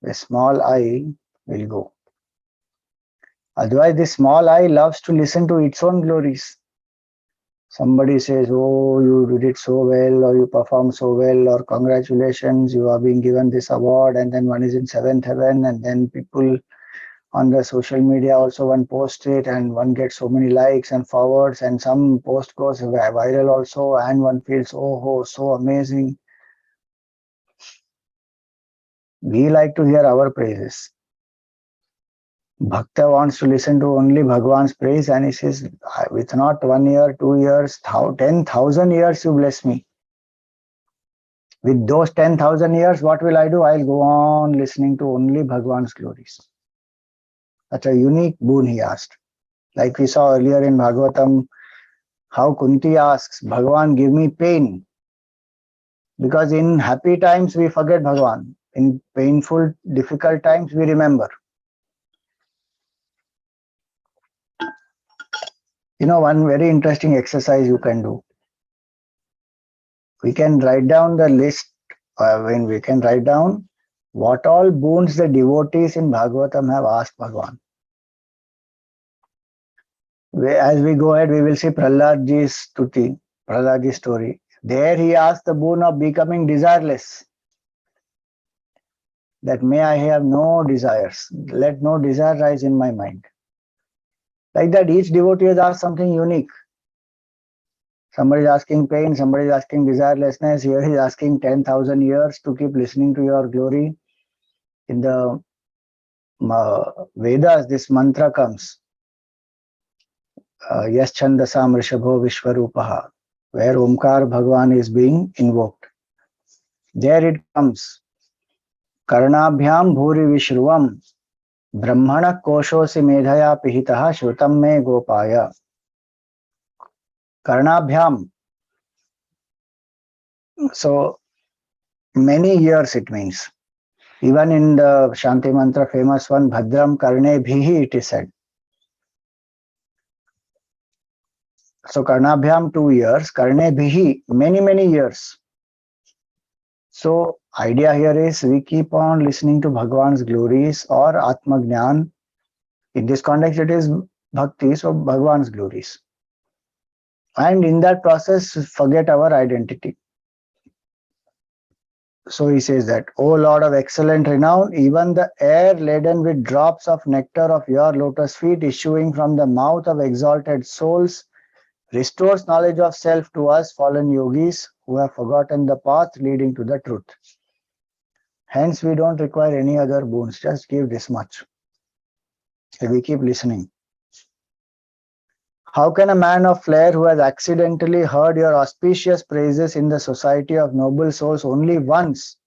A small I will go. Otherwise, this small I loves to listen to its own glories. Somebody says, oh, you did it so well, or you performed so well, or congratulations, you are being given this award, and then one is in seventh heaven, and then people on the social media also one posts it, and one gets so many likes and forwards, and some post goes viral also, and one feels, oh, so amazing. We like to hear our praises. Bhakta wants to listen to only Bhagavan's praise, and he says, with not 1 year, 2 years, 10,000 years you bless me. With those 10,000 years, what will I do? I'll go on listening to only Bhagavan's glories. That's a unique boon he asked. Like we saw earlier in Bhagavatam, how Kunti asks, Bhagavan, give me pain. Because in happy times, we forget Bhagavan. In painful, difficult times, we remember. You know, one very interesting exercise you can do. We can write down the list, when we can write down what all boons the devotees in Bhagavatam have asked Bhagavan. As we go ahead, we will see Prahladji's stuti, Prahladji's story. There he asked the boon of becoming desireless. That may I have no desires. Let no desire rise in my mind. Like that, each devotee has asked something unique. Somebody is asking pain, somebody is asking desirelessness. Here he is asking 10,000 years to keep listening to your glory. In the Vedas, this mantra comes. Yas Chandasam Rishabho Vishwarupaha, where Omkar Bhagavan is being invoked. There it comes. Karnabhyam Bhuri Vishruvam Brahmana Koshosi Medhaya Pihitaha Shrutam Me Gopaya. Karnabhyam. So many years it means. Even in the Shanti Mantra, famous one, Bhadram Karne Bhihi, it is said. So Karnabhyam 2 years, Karne Bhihi, many years. So idea here is we keep on listening to Bhagwan's glories or Atma Jnana. In this context, it is Bhakti, so Bhagwan's glories. And in that process, forget our identity. So he says that, O Lord of excellent renown, even the air laden with drops of nectar of your lotus feet issuing from the mouth of exalted souls restores knowledge of self to us fallen yogis who have forgotten the path leading to the truth. Hence, we don't require any other boons, just give this much. And we keep listening. How can a man of flair who has accidentally heard your auspicious praises in the society of noble souls only once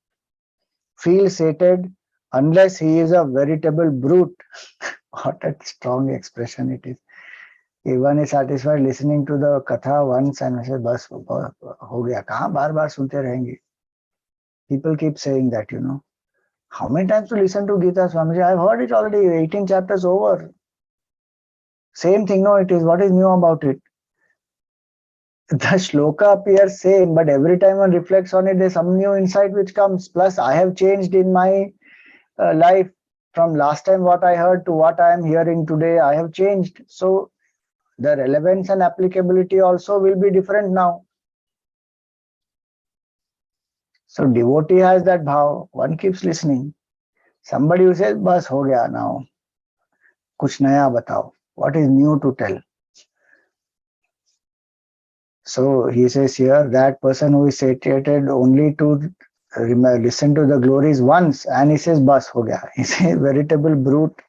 feel sated unless he is a veritable brute? What a strong expression it is. If one is satisfied listening to the katha once and says, "Bas ho gaya, kahan bar bar sunte rahenge?" People keep saying that, How many times to listen to Gita, Swamiji? I've heard it already, 18 chapters over. Same thing, no, it is. What is new about it? The shloka appears same, but every time one reflects on it, there's some new insight which comes. Plus, I have changed in my life from last time what I heard to what I am hearing today. I have changed. So, the relevance and applicability also will be different now. So, devotee has that bhav. One keeps listening. Somebody who says, "Bas ho gaya now. Kuch naya batao." What is new to tell? So he says here that person who is satiated only to listen to the glories once, and he says, "Bas ho gaya." He says, veritable brute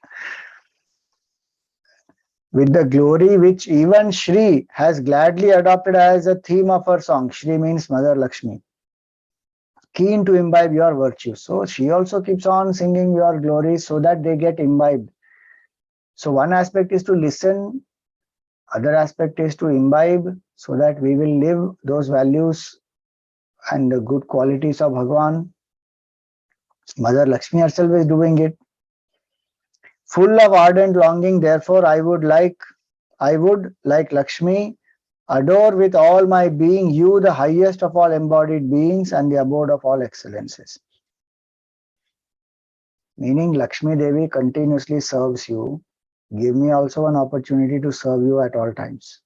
with the glory which even Shri has gladly adopted as a theme of her song. Shri means Mother Lakshmi. Keen to imbibe your virtues. So she also keeps on singing your glories so that they get imbibed. So one aspect is to listen, other aspect is to imbibe so that we will live those values and the good qualities of Bhagwan. Mother Lakshmi herself is doing it. Full of ardent longing, therefore, I would, like Lakshmi, adore with all my being you, the highest of all embodied beings and the abode of all excellences. Meaning, Lakshmi Devi continuously serves you. Give me also an opportunity to serve you at all times.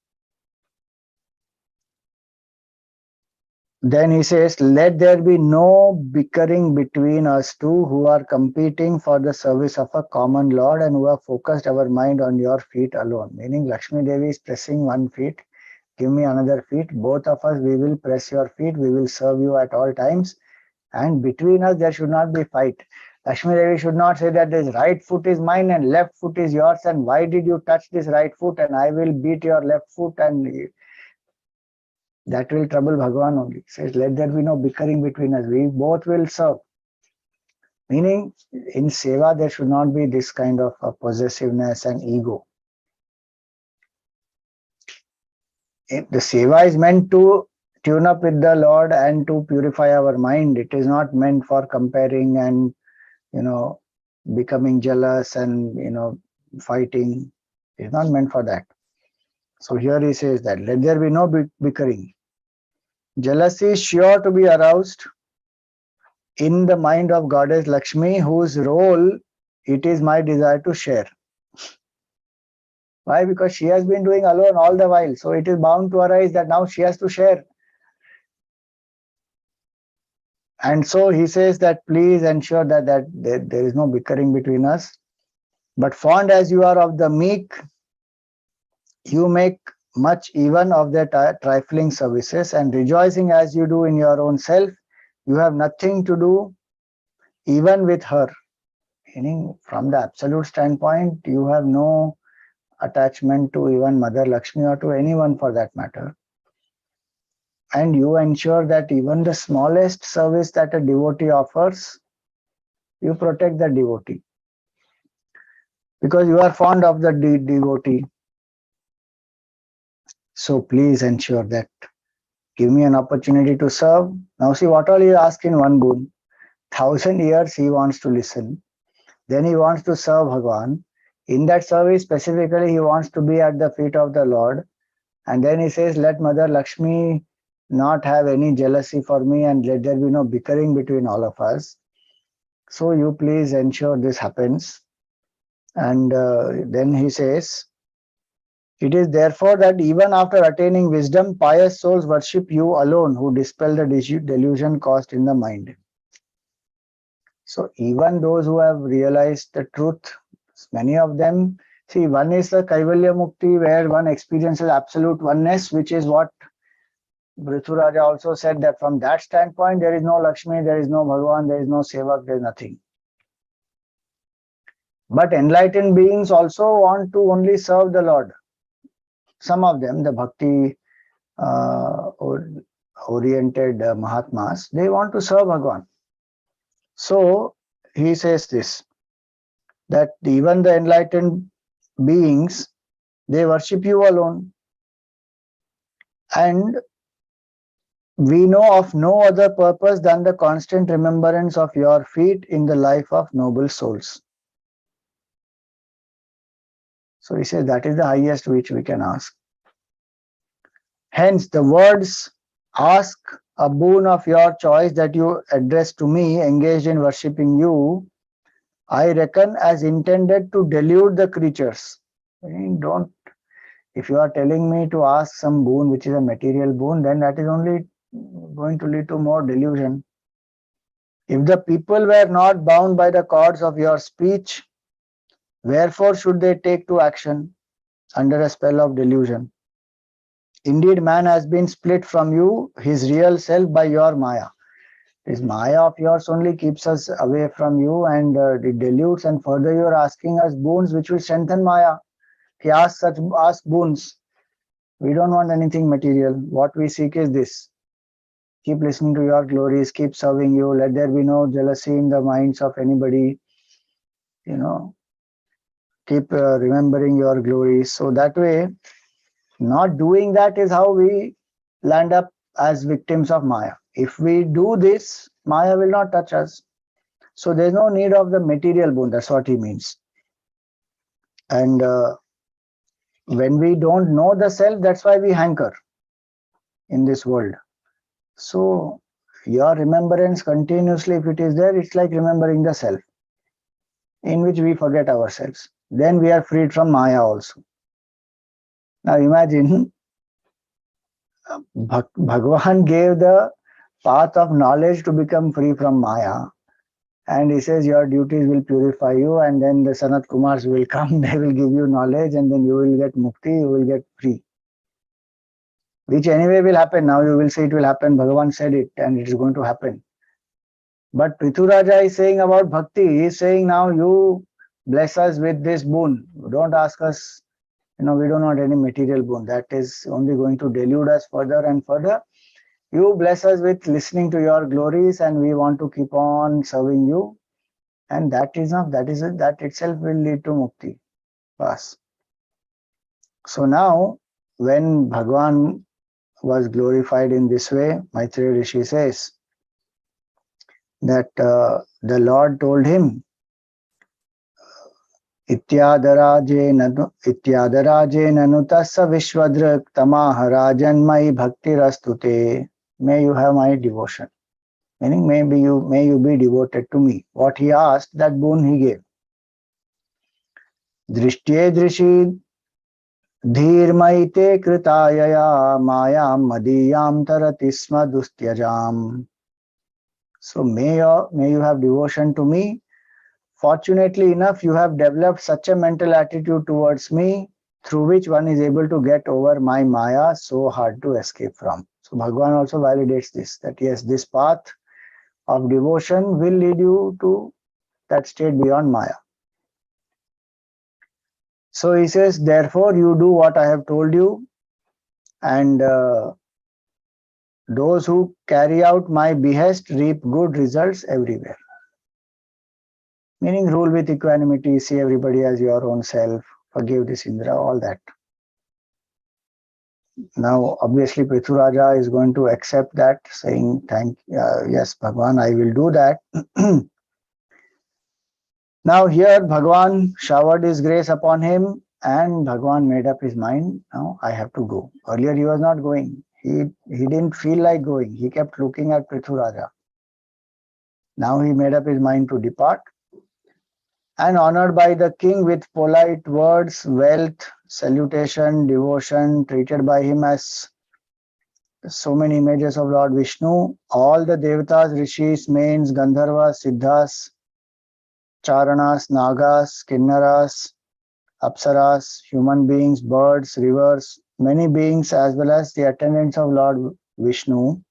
Then he says, let there be no bickering between us two who are competing for the service of a common Lord and who have focused our mind on your feet alone. Meaning Lakshmi Devi is pressing one feet, give me another feet. Both of us, we will press your feet, we will serve you at all times. And between us, there should not be fight. Lakshmi Devi should not say that this right foot is mine and left foot is yours, and why did you touch this right foot and I will beat your left foot, and that will trouble Bhagavan only. He says, let there be no bickering between us. We both will serve. Meaning, in seva, there should not be this kind of possessiveness and ego. The seva is meant to tune up with the Lord and to purify our mind. It is not meant for comparing and, becoming jealous and, fighting. It is not meant for that. So here he says that, let there be no bickering. Jealousy is sure to be aroused in the mind of Goddess Lakshmi, whose role it is my desire to share. Why? Because she has been doing alone all the while. So it is bound to arise that now she has to share. And so he says that please ensure that there is no bickering between us. But fond as you are of the meek, you make much even of their trifling services, and rejoicing as you do in your own self, you have nothing to do even with her. Meaning, from the absolute standpoint, you have no attachment to even Mother Lakshmi or to anyone for that matter. And you ensure that even the smallest service that a devotee offers, you protect the devotee. Because you are fond of the devotee. So please ensure that Give me an opportunity to serve. Now see what all he asked in one boon. 1,000 years he wants to listen. Then he wants to serve Bhagwan. In that service specifically he wants to be at the feet of the Lord. And then he says, let Mother Lakshmi not have any jealousy for me and let there be no bickering between all of us. So you please ensure this happens. And then he says, it is therefore that even after attaining wisdom, pious souls worship you alone who dispel the delusion caused in the mind. So even those who have realized the truth, many of them, see, one is the Kaivalya Mukti where one experiences absolute oneness, which is what Prthu Raja also said, that from that standpoint, there is no Lakshmi, there is no Bhagavan, there is no Sevak, there is nothing. But enlightened beings also want to only serve the Lord. Some of them, the bhakti oriented Mahatmas, they want to serve Bhagavan. So he says this, that even the enlightened beings, they worship you alone. And we know of no other purpose than the constant remembrance of your feet in the life of noble souls. So he says that is the highest which we can ask. Hence the words, ask a boon of your choice that you address to me, engaged in worshipping you, I reckon as intended to delude the creatures. Don't, if you are telling me to ask some boon which is a material boon, then that is only going to lead to more delusion. If the people were not bound by the cords of your speech, wherefore should they take to action under a spell of delusion? Indeed, man has been split from you, his real self, by your Maya. This Maya of yours only keeps us away from you and it dilutes, and further you are asking us boons which will strengthen Maya. He asks boons. We don't want anything material. What we seek is this. Keep listening to your glories, keep serving you, let there be no jealousy in the minds of anybody. Keep remembering your glories. So that way, not doing that is how we land up as victims of Maya. If we do this, Maya will not touch us. So there's no need of the material boon. That's what he means. And when we don't know the self, that's why we hanker in this world. So your remembrance continuously, if it is there, it's like remembering the self, in which we forget ourselves. Then we are freed from Maya also. Now imagine, Bhagavan gave the path of knowledge to become free from Maya. And he says your duties will purify you, and then the Sanat Kumars will come, they will give you knowledge, and then you will get mukti, you will get free. Which anyway will happen. Now you will say it will happen. Bhagavan said it and it is going to happen. But Prthu Raja is saying about bhakti, he is saying now you bless us with this boon. Don't ask us, we don't want any material boon. That is only going to delude us further and further. You bless us with listening to your glories and we want to keep on serving you. And that is enough. That itself will lead to mukti. Bas. So now when Bhagavan was glorified in this way, Maitreya Rishi says that the Lord told him, Ityadaraje nanutassa vishwadrak tamaha rajanmai bhakti rastute. May you have my devotion. Meaning, may you be devoted to me. What he asked, that boon he gave. Drishtye drishi dhirmaite kritayaya mayam madiyam tarati sma dustyajam. So may you have devotion to me. Fortunately enough, you have developed such a mental attitude towards me through which one is able to get over my Maya, so hard to escape from. So Bhagavan also validates this, that yes, this path of devotion will lead you to that state beyond Maya. So he says, therefore you do what I have told you, and those who carry out my behest reap good results everywhere. Meaning rule with equanimity, see everybody as your own self, forgive this Indra, all that. Now, obviously, Prthu Raja is going to accept that, saying, yes, Bhagwan, I will do that. Now, here, Bhagwan showered his grace upon him, and Bhagwan made up his mind, now I have to go. Earlier, he was not going. He didn't feel like going. He kept looking at Prthu Raja. Now, he made up his mind to depart. And honored by the king with polite words, wealth, salutation, devotion, treated by him as so many images of Lord Vishnu, all the devatas, rishis, mains, gandharvas, siddhas, charanas, nagas, kinnaras, apsaras, human beings, birds, rivers, many beings, as well as the attendants of Lord Vishnu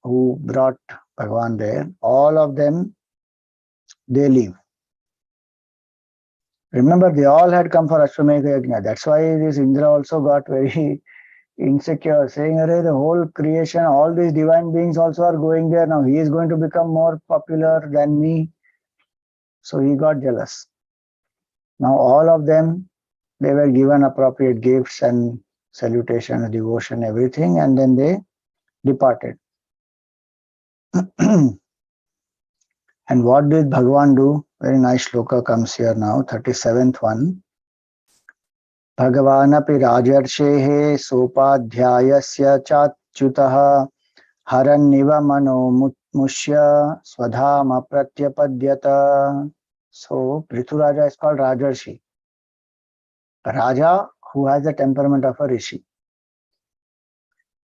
who brought Bhagavan there, all of them, they leave. Remember, they all had come for Ashwamedha Yagna. That's why this Indra also got very insecure, saying, Array, the whole creation, all these divine beings also are going there. Now he is going to become more popular than me. So he got jealous. Now all of them, they were given appropriate gifts and salutations, devotion, everything, and then they departed. And what did Bhagavan do? Very nice shloka comes here now, 37th one. Bhagavanapi rajarshehe sopadhyayasya chachutaha haranniva mano mushya swadhama pratyapadyata. So Prthu Raja is called Rajarshi. A Raja who has the temperament of a Rishi.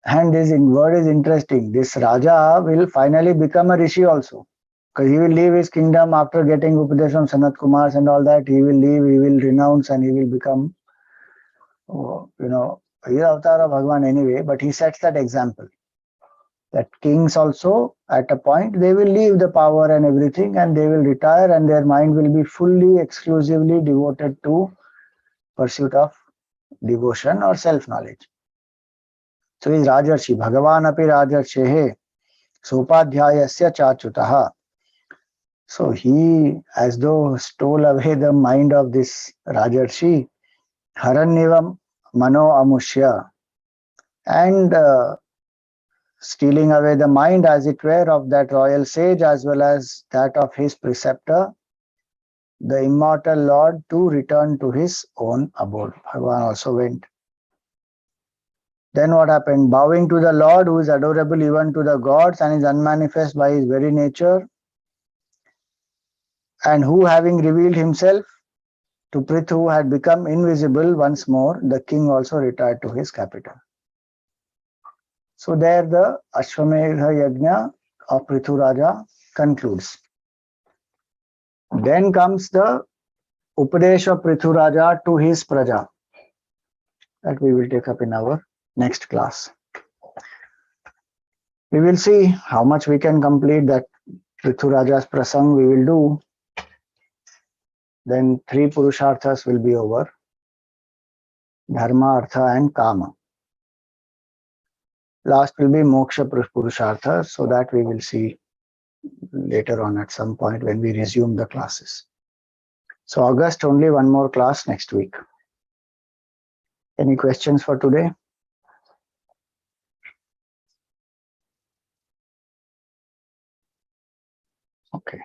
And this word is interesting. This Raja will finally become a Rishi also. Because he will leave his kingdom after getting Upadesh from Sanat Kumars and all that. He will leave, he will renounce, and he will become, he is avatar of Bhagavan anyway, but he sets that example. That kings also, at a point, they will leave the power and everything, and they will retire, and their mind will be fully, exclusively devoted to pursuit of devotion or self-knowledge. So he is Rajarshi. Bhagavan api Rajarshehe sopadhyayasya chachutaha. So he, as though stole away the mind of this Rajarshi, harannivam mano amushya, and stealing away the mind, as it were, of that royal sage as well as that of his preceptor, the immortal Lord, to return to his own abode. Bhagavan also went. Then what happened? Bowing to the Lord, who is adorable even to the gods and is unmanifest by his very nature, and who, having revealed himself to Prthu, had become invisible once more, the king also retired to his capital. So there the Ashwamedha Yagna of Prthu Raja concludes. Then comes the Upadesh of Prthu Raja to his Praja. That we will take up in our next class. We will see how much we can complete that Prthu Raja's prasang we will do. Then 3 Purusharthas will be over. Dharma, Artha and Kama. Last will be Moksha Purushartha, so that we will see later on at some point when we resume the classes. So August, only one more class next week. Any questions for today? Okay.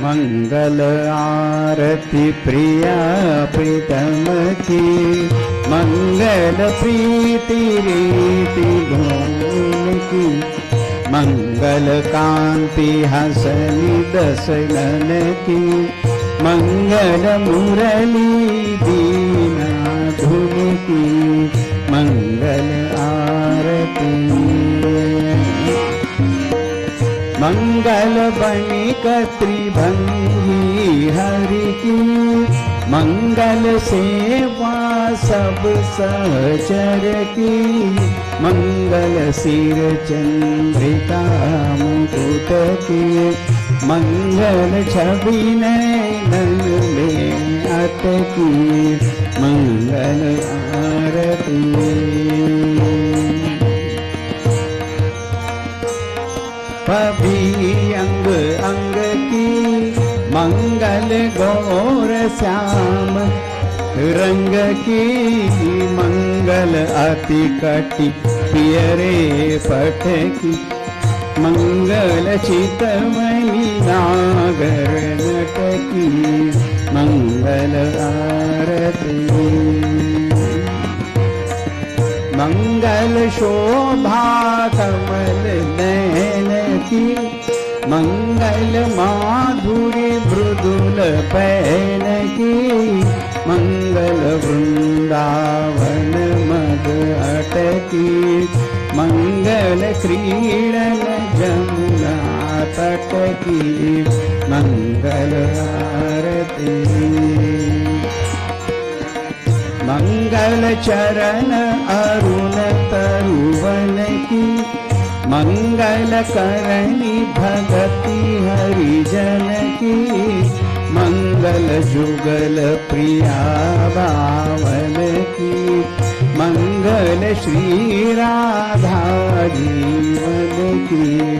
मंगल आरती प्रिया प्रीतम की, मंगल प्रीति रीति धूम की, मंगल कांति हसनी दसनन की, मंगल मुरली दीना धुन की, मंगल आरती। मंगल बणिक त्रिभंगी हरि की, मंगल सेवा सब सहचर की, मंगल सिर चंद्रिका मुकुट की, मंगल छवि नैनन में अटकी, मंगल आरती। पभी अंग अंग की, मंगल गौर श्याम रंग की, मंगल अति कटि पियरे पट की, मंगल चितमणि नागर नट की, मंगल आरती। मंगल शोभा कमल नयन की, मंगल माधुरी मृदुल पैन की, मंगल वृंदावन मद अटकी, मंगल क्रीडन जमुना तट की, मंगल आरती। मंगल चरण अरुण तरुवन की, मंगल करणी भगति हरिजन की, मंगल जुगल प्रिया बावन की, मंगल श्री राधा जीवन की,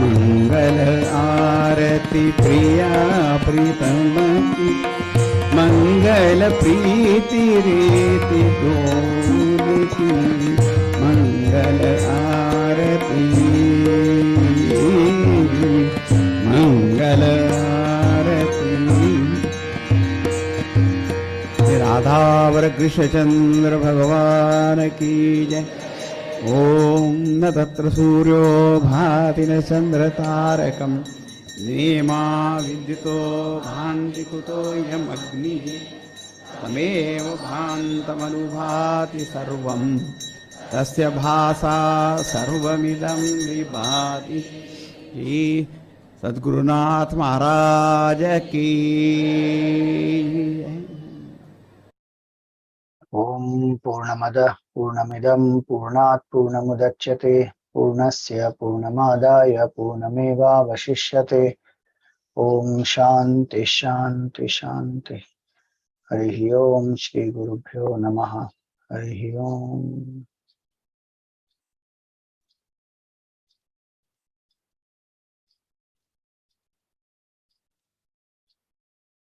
मंगल आरती प्रिया प्रीतम की, मंगल प्रीति रीति दोन की, मंगल आरती मंगल आरती। राधावर कृष्णचंद्र भगवान की जय। ओम न तत्र सूर्यो भाति न चंद्र तारकम, नेमा विद्युतो भान्ति कुतो यमग्निः, तमेव भान्तमनुभाति सर्वं, तस्य भासा सर्वमिदं विभाति। सद्गुरुनाथ महाराज की। ओम पूर्णमद पूर्णमिदं पूर्णात् पूर्णमुदच्यते, पूर्णस्य पूर्णमादाय पूर्णमेवावशिष्यते। ओम शांति शांति शांति। हरि ओम। श्री गुरुभ्यो नमः। हरि ओम।